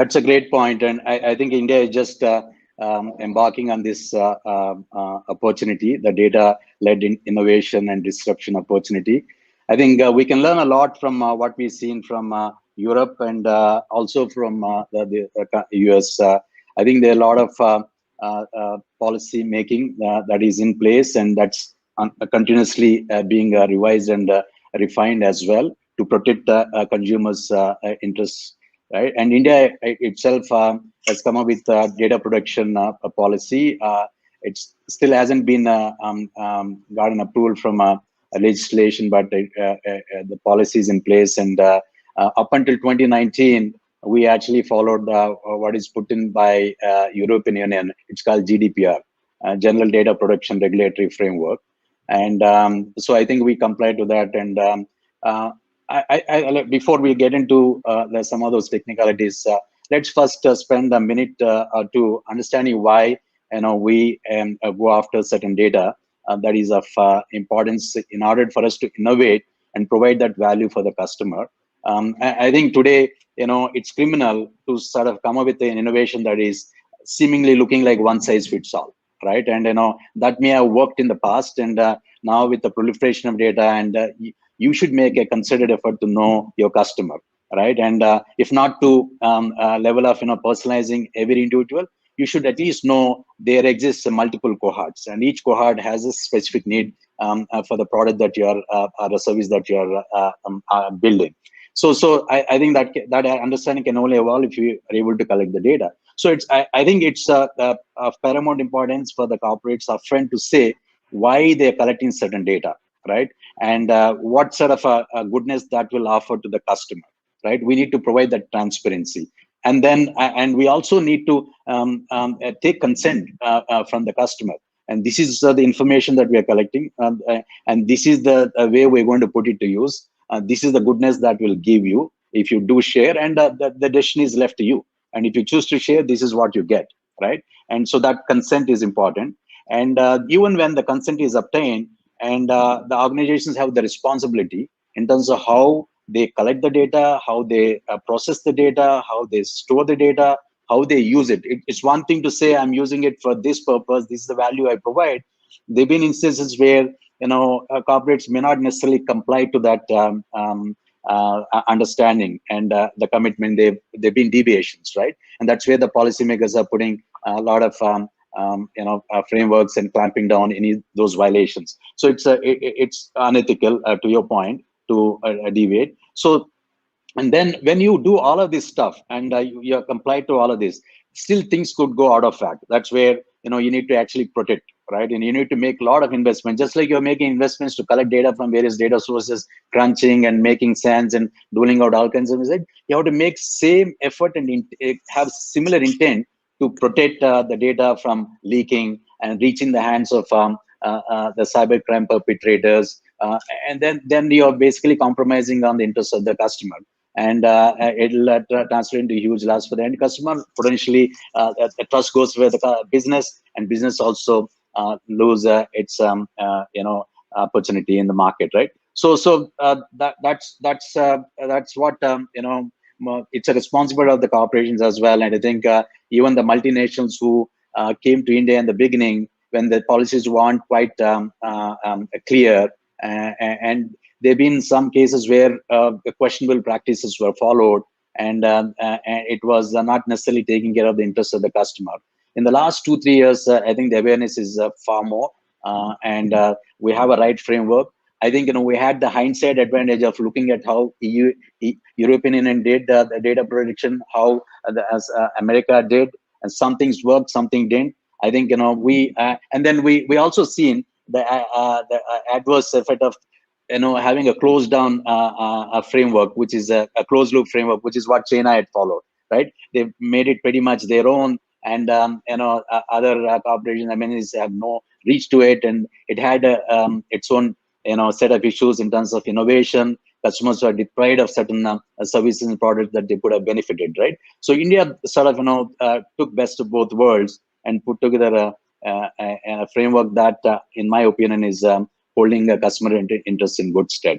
That's a great point, and I think India is just embarking on this opportunity, the data-led innovation and disruption opportunity. I think we can learn a lot from what we've seen from Europe and also from the US. I think there are a lot of policy making that is in place, and that's continuously being revised and refined as well to protect consumers' interests, right? And India itself has come up with data protection policy. It still hasn't been gotten approval from a legislation, but the policy is in place. And up until 2019, we actually followed what is put in by European Union. It's called GDPR, General Data Protection Regulatory Framework. And so I think we complied to that. And before we get into some of those technicalities, let's first spend a minute to understanding why we go after certain data that is of importance in order for us to innovate and provide that value for the customer. I think today, it's criminal to sort of come up with an innovation that is seemingly looking like one size fits all, right? And that may have worked in the past, and now with the proliferation of data, and you should make a concerted effort to know your customer, right? And if not to level of personalizing every individual, you should at least know there exists multiple cohorts, and each cohort has a specific need for the product that you are or the service that you are building. So I think that understanding can only evolve if you are able to collect the data. So I think it's of paramount importance for the corporates upfront to say why they're collecting certain data, right? And what sort of a goodness that will offer to the customer, right? We need to provide that transparency. And then, and we also need to take consent from the customer. And this is the information that we are collecting. And this is the way we're going to put it to use. This is the goodness that will give you if you do share, and the decision is left to you. And if you choose to share, this is what you get, right? And so that consent is important. And even when the consent is obtained, and the organizations have the responsibility in terms of how they collect the data, how they process the data, how they store the data, how they use it. It's one thing to say, I'm using it for this purpose, this is the value I provide. There've been instances where corporates may not necessarily comply to that understanding and the commitment. They've been deviations, right? And that's where the policymakers are putting a lot of frameworks and clamping down any those violations. So it's unethical, to your point, to deviate. So, and then when you do all of this stuff and you comply to all of this, still things could go out of whack. That's where you need to actually protect, right? And you need to make a lot of investment, just like you're making investments to collect data from various data sources, crunching and making sense and doling out all kinds of things. You have to make same effort and have similar intent to protect the data from leaking and reaching the hands of the cybercrime perpetrators. And then you're basically compromising on the interests of the customer. And it'll translate into huge loss for the end customer. Potentially, the trust goes with the business, and business also lose its opportunity in the market, right? So that's what it's a responsibility of the corporations as well. And I think even the multinationals who came to India in the beginning, when the policies weren't quite clear, and there have been some cases where the questionable practices were followed, and it was not necessarily taking care of the interests of the customer. In the last 2-3 years, I think the awareness is far more, and we have a right framework. I think we had the hindsight advantage of looking at how European Union did the data protection, how America did, and some things worked, something didn't. I think and then we also seen the adverse effect of having a closed down framework, which is a closed loop framework, which is what China had followed, right? They've made it pretty much their own, and other corporations, have no reach to it, and it had its own set of issues in terms of innovation. Customers were deprived of certain services and products that they could have benefited, right? So India sort of took best of both worlds and put together a framework that, in my opinion, is holding a customer interest in good stead.